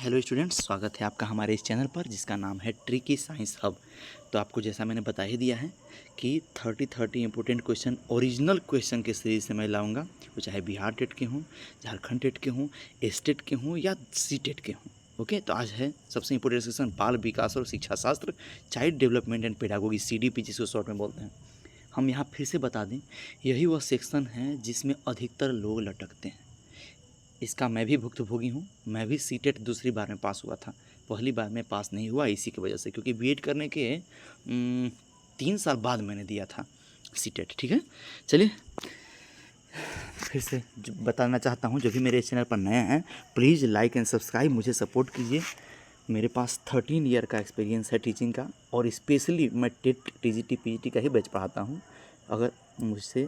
Hello students, स्वागत है आपका हमारे इस चैनल पर जिसका नाम है ट्रिकी साइंस हब। तो आपको जैसा मैंने बता ही दिया है कि 30 इंपॉर्टेंट क्वेश्चन ओरिजिनल क्वेश्चन के सीरीज से मैं लाऊंगा। वो चाहे बिहार टेट के हों, झारखंड टेट के हों, स्टेट के हों या सी टेट के हों। ओके, तो आज है सबसे इंपॉर्टेंट सेक्शन बाल विकास और शिक्षा शास्त्र, child development and pedagogy, CDP जिसको शॉर्ट में बोलते हैं। हम यहाँ फिर से बता दें, यही वह सेक्शन है जिसमें अधिकतर लोग लटकते हैं। इसका मैं भी भुक्तभोगी हूँ। मैं भी सीटेट दूसरी बार में पास हुआ था, पहली बार में पास नहीं हुआ इसी की वजह से, क्योंकि बीएड करने के 3 साल बाद मैंने दिया था सीटेट। ठीक है, चलिए फिर से बताना चाहता हूँ, जो भी मेरे चैनल पर नया है प्लीज़ लाइक एंड सब्सक्राइब, मुझे सपोर्ट कीजिए। मेरे पास 13 ईयर का एक्सपीरियंस है टीचिंग का, और स्पेशली मैं टेट TGT PGT का ही बैच पढ़ाता हूँ। अगर मुझसे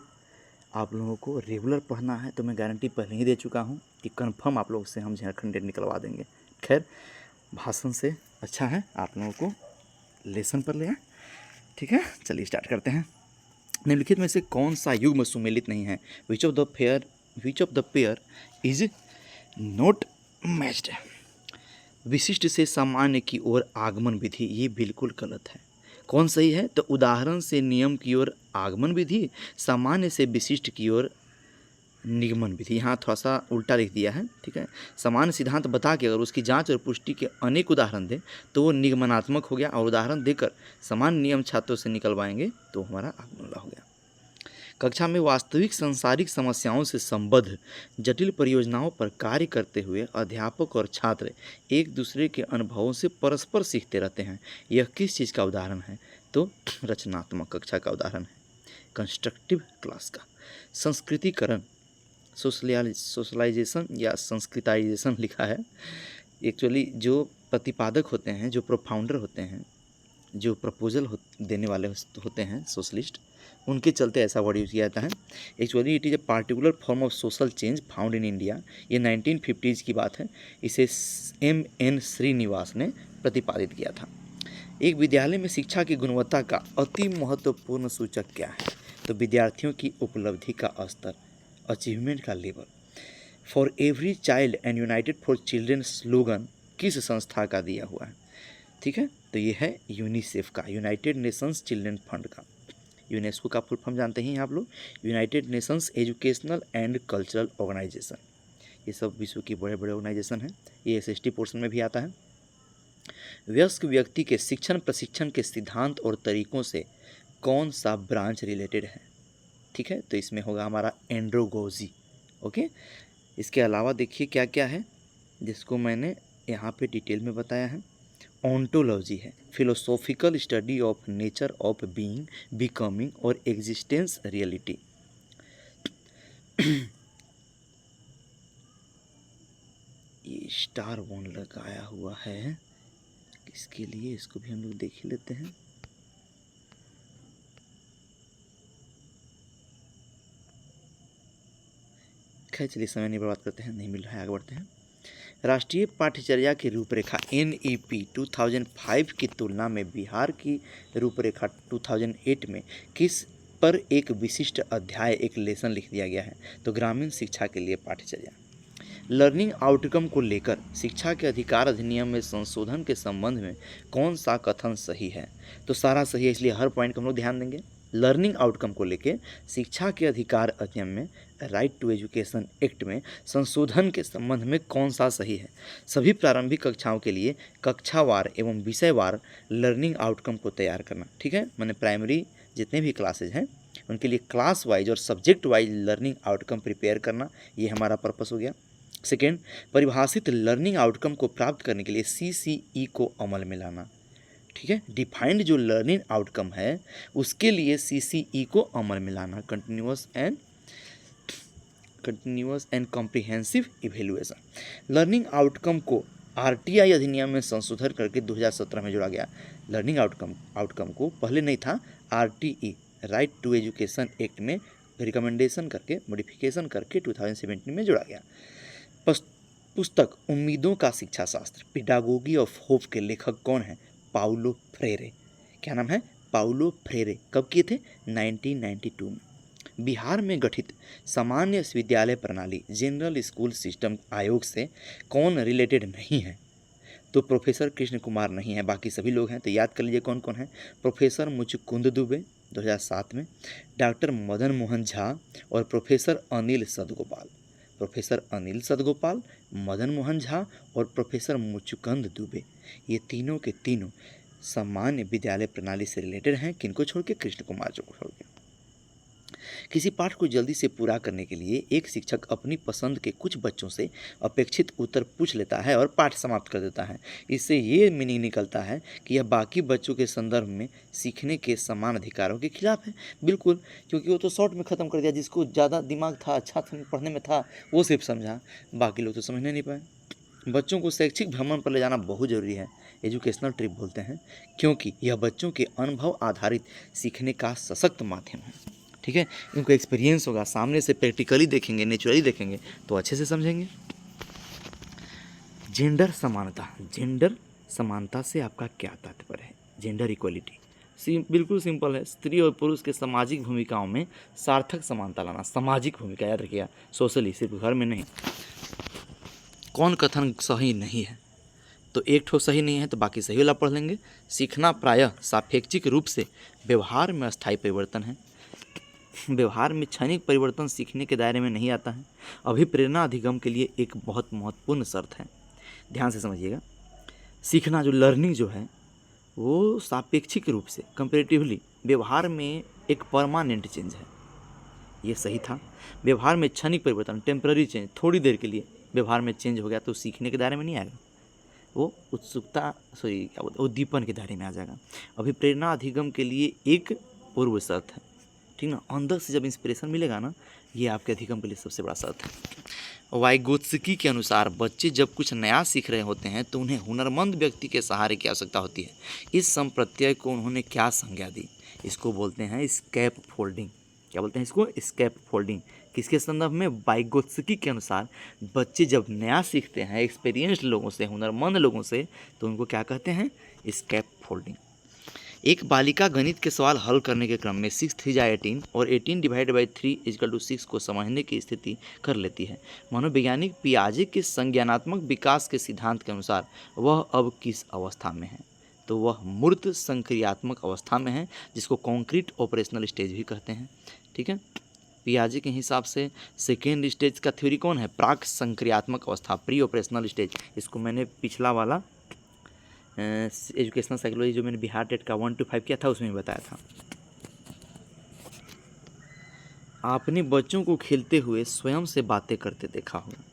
आप लोगों को रेगुलर पढ़ना है तो मैं गारंटी पहले ही दे चुका हूँ कि कंफर्म आप लोगों से हम झारखंड टेट निकलवा देंगे। खैर, भाषण से अच्छा है आप लोगों को लेसन पर ले आए। ठीक है, चलिए स्टार्ट करते हैं। निम्नलिखित में से कौन सा युग्म सुमेलित नहीं है? Which of the pair is not matched? विशिष्ट से सामान्य की ओर आगमन विधि, ये बिल्कुल गलत है। कौन सही है? तो उदाहरण से नियम की ओर आगमन विधि, सामान्य से विशिष्ट की ओर निगमन विधि। यहाँ थोड़ा सा उल्टा लिख दिया है। ठीक है, समान सिद्धांत बता के अगर उसकी जांच और पुष्टि के अनेक उदाहरण दें तो वो निगमनात्मक हो गया, और उदाहरण देकर समान नियम छात्रों से निकलवाएंगे तो हमारा आगमन हो गया। कक्षा में वास्तविक सांसारिक समस्याओं से संबद्ध जटिल परियोजनाओं पर कार्य करते हुए अध्यापक और छात्र एक दूसरे के अनुभवों से परस्पर सीखते रहते हैं। यह किस चीज़ का उदाहरण है? तो रचनात्मक कक्षा का उदाहरण है, कंस्ट्रक्टिव क्लास का। संस्कृतिकरण, सोशलाइजेशन या संस्कृताइजेशन लिखा है। एक्चुअली जो प्रतिपादक होते हैं, जो प्रोफाउंडर होते हैं, जो प्रपोजल देने वाले होते हैं सोशलिस्ट, उनके चलते ऐसा वर्ड यूज़ किया जाता है। Actually it is a particular form of social change found in India. ये 1950s की बात है। इसे MN श्रीनिवास ने प्रतिपादित किया था। एक विद्यालय में शिक्षा की गुणवत्ता का अति महत्वपूर्ण सूचक क्या है? तो विद्यार्थियों की उपलब्धि का स्तर, अचीवमेंट का level. For every child and United for children slogan किस संस्था का दिया हुआ है? ठीक है, तो ये है यूनिसेफ का, यूनाइटेड नेशंस चिल्ड्रेन फंड का। यूनेस्को का फुल फॉर्म जानते हैं आप लोग, United Nations Educational and Cultural Organization. ये सब विश्व की बड़े बड़े ऑर्गेनाइजेशन हैं। ये SST पोर्शन में भी आता है। वयस्क व्यक्ति के शिक्षण प्रशिक्षण के सिद्धांत और तरीकों से कौन सा ब्रांच रिलेटेड है? ठीक है, तो इसमें होगा हमारा एंड्रोगोजी। ओके, इसके अलावा देखिए क्या क्या है जिसको मैंने यहाँ पे डिटेल में बताया है। ओंटोलॉजी है, philosophical study of nature of being, becoming और एग्जिस्टेंस रियलिटी। ये स्टार वन लगाया हुआ है किसके लिए, इसको भी हम लोग देख ही लेते हैं। खैर चलिए, समय नहीं बर्बाद करते हैं, नहीं मिल रहा है, आगे बढ़ते हैं। राष्ट्रीय पाठ्यचर्या की रूपरेखा NEP 2005 की तुलना में बिहार की रूपरेखा 2008 में किस पर एक विशिष्ट अध्याय, एक लेसन लिख दिया गया है? तो ग्रामीण शिक्षा के लिए पाठ्यचर्या। लर्निंग आउटकम को लेकर शिक्षा के अधिकार अधिनियम में संशोधन के संबंध में कौन सा कथन सही है? तो सारा सही है, इसलिए हर पॉइंट को हम लोग ध्यान देंगे। लर्निंग आउटकम को लेकर शिक्षा के अधिकार अधिनियम में, राइट टू एजुकेशन एक्ट में संशोधन के संबंध में कौन सा सही है? सभी प्रारंभिक कक्षाओं के लिए कक्षावार एवं विषयवार लर्निंग आउटकम को तैयार करना। ठीक है, मैंने प्राइमरी जितने भी क्लासेज हैं उनके लिए क्लास वाइज और subject wise learning outcome prepare करना, ये हमारा पर्पस हो गया। सेकेंड, परिभाषित लर्निंग आउटकम को प्राप्त करने के लिए CCE को अमल में लाना। ठीक है, डिफाइंड जो लर्निंग आउटकम है उसके लिए CCE को अमल में लाना, continuous and comprehensive evaluation. Learning outcome को RTI अधिनियम में संशोधन करके 2017 में जोड़ा गया। लर्निंग आउटकम को पहले नहीं था, RTE, Right to Education Act में रिकमेंडेशन करके, मॉडिफिकेशन करके 2017 में जोड़ा गया। पुस्तक उम्मीदों का शिक्षा शास्त्र, पेडागोगी ऑफ होप के लेखक कौन है? Paulo Frere. क्या नाम है? Paulo Frere. कब किए थे? 1992 में। बिहार में गठित सामान्य विद्यालय प्रणाली, जनरल स्कूल सिस्टम आयोग से कौन रिलेटेड नहीं है? तो प्रोफेसर कृष्ण कुमार नहीं है, बाकी सभी लोग हैं। तो याद कर लीजिए कौन कौन है। प्रोफेसर मुचुकुंद दुबे 2007 में, डॉक्टर मदन मोहन झा और प्रोफेसर अनिल सदगोपाल। प्रोफेसर अनिल सदगोपाल, मदन मोहन झा और प्रोफेसर मुचुकुंद दुबे, ये तीनों के तीनों सामान्य विद्यालय प्रणाली से रिलेटेड हैं। किनको छोड़ के? कृष्ण कुमार को छोड़ के। किसी पाठ को जल्दी से पूरा करने के लिए एक शिक्षक अपनी पसंद के कुछ बच्चों से अपेक्षित उत्तर पूछ लेता है और पाठ समाप्त कर देता है। इससे ये मीनिंग निकलता है कि यह बाकी बच्चों के संदर्भ में सीखने के समान अधिकारों के खिलाफ है। बिल्कुल, क्योंकि वो तो शॉर्ट में ख़त्म कर दिया। जिसको ज़्यादा दिमाग था, अच्छा पढ़ने में था, वो सिर्फ समझा, बाकी लोग तो समझने नहीं पाए। बच्चों को शैक्षिक भ्रमण पर ले जाना बहुत ज़रूरी है, एजुकेशनल ट्रिप बोलते हैं, क्योंकि यह बच्चों के अनुभव आधारित सीखने का सशक्त माध्यम है। ठीक है, इनको एक्सपीरियंस होगा, सामने से प्रैक्टिकली देखेंगे, नेचुरली देखेंगे तो अच्छे से समझेंगे। जेंडर समानता, जेंडर समानता से आपका क्या तात्पर्य है? जेंडर इक्वलिटी बिल्कुल सिंपल है, स्त्री और पुरुष के सामाजिक भूमिकाओं में सार्थक समानता लाना। सामाजिक भूमिका याद रखिएगा, सोशली, सिर्फ घर में नहीं। कौन कथन सही नहीं है? तो एक ठो सही नहीं है तो बाकी सही वाला पढ़ लेंगे। सीखना प्रायः सापेक्षिक रूप से व्यवहार में अस्थायी परिवर्तन है। व्यवहार में क्षणिक परिवर्तन सीखने के दायरे में नहीं आता है। अभिप्रेरणा अधिगम के लिए एक बहुत महत्वपूर्ण शर्त है। ध्यान से समझिएगा, सीखना जो लर्निंग जो है वो सापेक्षिक रूप से, कंपेरेटिवली, व्यवहार में एक परमानेंट चेंज है। ये सही था। व्यवहार में क्षणिक परिवर्तन, टेम्पररी चेंज, थोड़ी देर के लिए व्यवहार में चेंज हो गया तो सीखने के दायरे में नहीं आएगा, वो उत्सुकता क्या बोलते, उद्दीपन के दायरे में आ जाएगा। अभिप्रेरणा अधिगम के लिए एक पूर्व शर्त है, ठीक ना। अंदर से जब इंस्पिरेशन मिलेगा ना, ये आपके अधिगम के लिए सबसे बड़ा शर्त है। वाइगोत्स्की के अनुसार बच्चे जब कुछ नया सीख रहे होते हैं तो उन्हें हुनरमंद व्यक्ति के सहारे की आवश्यकता होती है। इस संप्रत्यय को उन्होंने क्या संज्ञा दी? इसको बोलते हैं स्कैप फोल्डिंग। क्या बोलते हैं इसको? स्कैप फोल्डिंग। किसके संदर्भ में? वाइगोत्स्की के अनुसार बच्चे जब नया सीखते हैं एक्सपीरियंस्ड लोगों से, हुनरमंद लोगों से, तो उनको क्या कहते हैं? स्कैप फोल्डिंग। एक बालिका गणित के सवाल हल करने के क्रम में 6 3 जा 18 और 18 डिवाइडेड बाई 3 = 6 को समझने की स्थिति कर लेती है। मनोवैज्ञानिक पियाजे के संज्ञानात्मक विकास के सिद्धांत के अनुसार वह अब किस अवस्था में है? तो वह मूर्त संक्रियात्मक अवस्था में है, जिसको कॉन्क्रीट ऑपरेशनल स्टेज भी कहते हैं। ठीक है, पियाजे के हिसाब से सेकेंड स्टेज का थ्योरी कौन है? प्राक संक्रियात्मक अवस्था, प्री ऑपरेशनल स्टेज। इसको मैंने पिछला वाला एजुकेशनल साइकोलॉजी जो मैंने बिहार टेट का 1 to 5 किया था उसमें बताया था। आपने बच्चों को खेलते हुए स्वयं से बातें करते देखा होगा।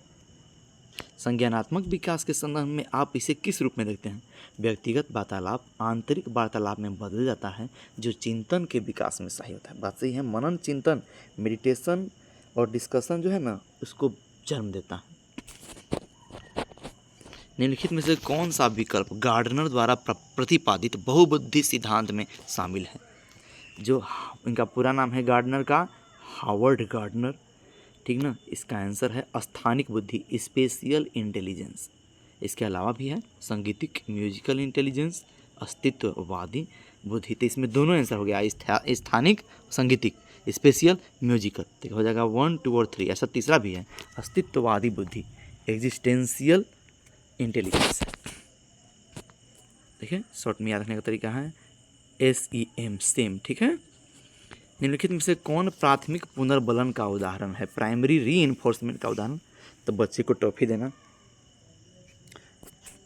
संज्ञानात्मक विकास के संदर्भ में आप इसे किस रूप में देखते हैं? व्यक्तिगत वार्तालाप आंतरिक वार्तालाप में बदल जाता है, जो चिंतन के विकास में सही होता है। बात सही है। मनन, चिंतन, मेडिटेशन और डिस्कशन जो है ना, उसको जन्म देता है। निम्नलिखित में से कौन सा विकल्प गार्डनर द्वारा प्रतिपादित बहुबुद्धि सिद्धांत में शामिल है? जो इनका पूरा नाम है गार्डनर का, हावर्ड गार्डनर, ठीक ना। इसका आंसर है स्थानिक बुद्धि, स्पेशियल इंटेलिजेंस। इसके अलावा भी है संगीतिक, म्यूजिकल इंटेलिजेंस, अस्तित्ववादी बुद्धि। तो इसमें दोनों आंसर हो गया, स्थानिक, संगीतिक, स्पेशियल, म्यूजिकल। तो हो जाएगा 1 2 और 3। ऐसा तीसरा भी है, अस्तित्ववादी बुद्धि, एग्जिस्टेंशियल इंटेलिजेंस। ठीक है, शॉर्ट में याद रखने का तरीका है SEM, सेम। ठीक है, निम्नलिखित में से कौन प्राथमिक पुनर्बलन का उदाहरण है? प्राइमरी रीइंफोर्समेंट का उदाहरण। तो बच्चे को टॉफी देना।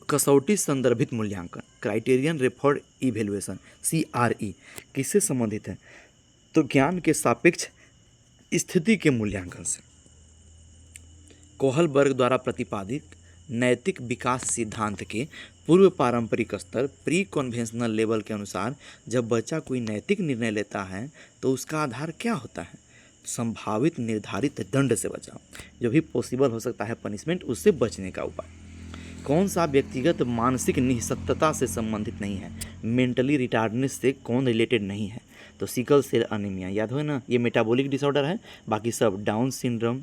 कसौटी संदर्भित मूल्यांकन, क्राइटेरियन रेफर्ड इवेल्युएशन, CRE, किससे संबंधित है? तो ज्ञान के सापेक्ष स्थिति के मूल्यांकन से। कोहलबर्ग द्वारा प्रतिपादित नैतिक विकास सिद्धांत के पूर्व पारंपरिक स्तर, प्री कन्वेंशनल लेवल के अनुसार जब बच्चा कोई नैतिक निर्णय लेता है तो उसका आधार क्या होता है? संभावित निर्धारित दंड से बचाव, जो भी पॉसिबल हो सकता है पनिशमेंट, उससे बचने का उपाय। कौन सा व्यक्तिगत मानसिक निःशक्तता से संबंधित नहीं है? मेंटली रिटार्डनेस से कौन रिलेटेड नहीं है? तो सिकल सेल अनीमिया, याद हो ना, ये मेटाबॉलिक डिसऑर्डर है। बाकी सब डाउन सिंड्रोम,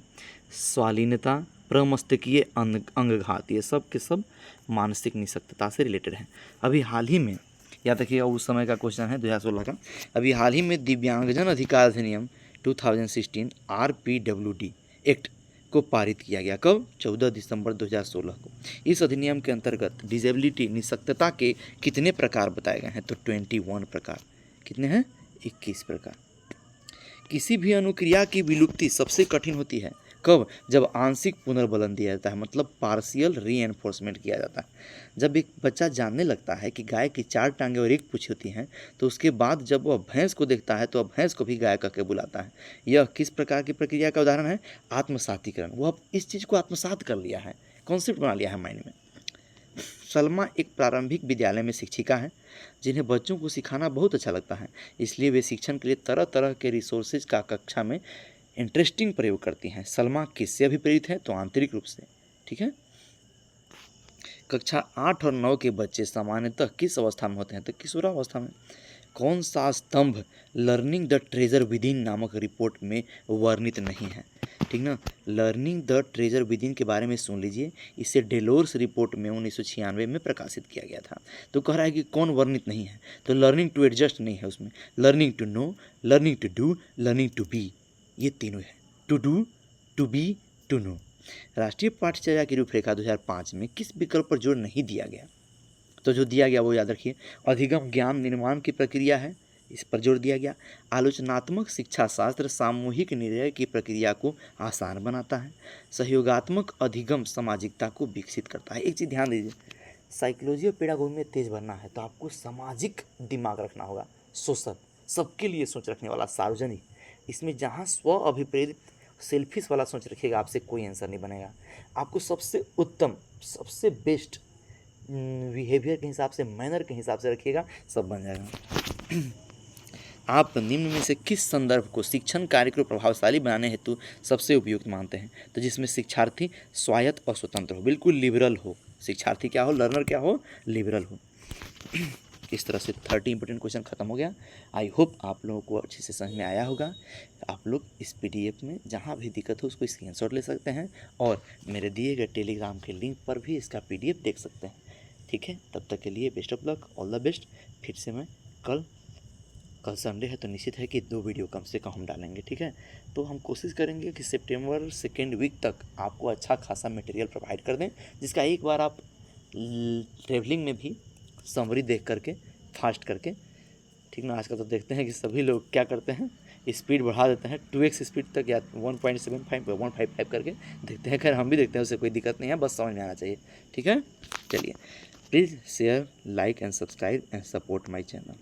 स्वालीनता, प्रमस्तिष्कीय अंगघात, ये सब के सब मानसिक निःशक्तता से रिलेटेड है। अभी हाल ही में, याद रखिएगा उस समय का क्वेश्चन है 2016 का, अभी हाल ही में दिव्यांगजन अधिकार अधिनियम 2016 RPWD एक्ट को पारित किया गया। कब? 14 दिसंबर 2016 को। इस अधिनियम के अंतर्गत डिजेबिलिटी निःशक्तता के कितने प्रकार बताए गए हैं? तो 21 प्रकार। कितने हैं? 21 प्रकार। किसी भी अनुक्रिया की विलुप्ति सबसे कठिन होती है। कब? जब आंशिक पुनर्बलन दिया जाता है, मतलब पार्शियल रीएनफोर्समेंट किया जाता है। जब एक बच्चा जानने लगता है कि गाय की 4 टांगें और 1 पूँछ होती हैं, तो उसके बाद जब वह भैंस को देखता है तो वह भैंस को भी गाय कह के बुलाता है। यह किस प्रकार की प्रक्रिया का उदाहरण है? आत्मसातीकरण। वह अब इस चीज़ को आत्मसात कर लिया है, कॉन्सेप्ट बना लिया है माइंड में। सलमा एक प्रारंभिक विद्यालय में शिक्षिका हैं जिन्हें बच्चों को सिखाना बहुत अच्छा लगता है, इसलिए वे शिक्षण के लिए तरह तरह के रिसोर्सेज का कक्षा में इंटरेस्टिंग प्रयोग करती हैं। सलमा किससे अभिप्रेरित है? तो आंतरिक रूप से। ठीक है। कक्षा 8 और 9 के बच्चे सामान्यतः किस अवस्था में होते हैं? तो किशोरावस्था में। कौन सा स्तंभ लर्निंग द ट्रेजर विदिन नामक रिपोर्ट में वर्णित नहीं है? ठीक ना। लर्निंग द ट्रेजर विदिन के बारे में सुन लीजिए, इसे डेलोर्स रिपोर्ट में 1996 में प्रकाशित किया गया था। तो कह रहा है कि कौन वर्णित नहीं है? तो लर्निंग टू एडजस्ट नहीं है उसमें, learning to know, learning to do, learning to be, ये तीनों है। To do, to be, to know. राष्ट्रीय पाठ्यचर्या की रूपरेखा 2005 में किस विकल्प पर जोर नहीं दिया गया? तो जो दिया गया वो याद रखिए, अधिगम ज्ञान निर्माण की प्रक्रिया है, इस पर जोर दिया गया। आलोचनात्मक शिक्षा शास्त्र सामूहिक निर्णय की प्रक्रिया को आसान बनाता है। सहयोगात्मक अधिगम सामाजिकता को विकसित करता है। एक चीज़ ध्यान दीजिए, साइकोलॉजी और पेडागोजी में तेज बनना है तो आपको सामाजिक दिमाग रखना होगा, सोशल, सबके लिए सोच रखने वाला, सार्वजनिक। इसमें जहाँ स्व अभिप्रेरित सेल्फिश वाला सोच रखिएगा, आपसे कोई आंसर नहीं बनेगा। आपको सबसे उत्तम, सबसे बेस्ट बिहेवियर के हिसाब से, मैनर के हिसाब से रखिएगा, सब बन जाएगा। आप निम्न में से किस संदर्भ को शिक्षण कार्य को प्रभावशाली बनाने हेतु सबसे उपयुक्त मानते हैं? तो जिसमें शिक्षार्थी स्वायत्त और स्वतंत्र हो, बिल्कुल लिबरल हो। शिक्षार्थी क्या हो? लर्नर क्या हो? लिबरल हो। इस तरह से 30 इंपॉर्टेंट क्वेश्चन खत्म हो गया। आई होप आप लोगों को अच्छे से समझ में आया होगा। आप लोग इस PDF में जहाँ भी दिक्कत हो उसको स्क्रीनशॉट ले सकते हैं और मेरे दिए गए टेलीग्राम के लिंक पर भी इसका PDF देख सकते हैं। ठीक है, तब तक के लिए best of luck, all the best. फिर से मैं कल संडे है तो निश्चित है कि 2 वीडियो कम से कम हम डालेंगे। ठीक है, तो हम कोशिश करेंगे कि सितंबर 2nd वीक तक आपको अच्छा खासा मटेरियल प्रोवाइड कर दें, जिसका एक बार आप ट्रेवलिंग में भी समरी देख करके, फास्ट करके, ठीक ना। आजकल तो देखते हैं कि सभी लोग क्या करते हैं, स्पीड बढ़ा देते हैं 2x स्पीड तक या 1.75 155 करके देखते हैं। खैर हम भी देखते हैं, उससे कोई दिक्कत नहीं है, बस समझ में आना चाहिए। ठीक है, चलिए, please share, like and subscribe and support my channel.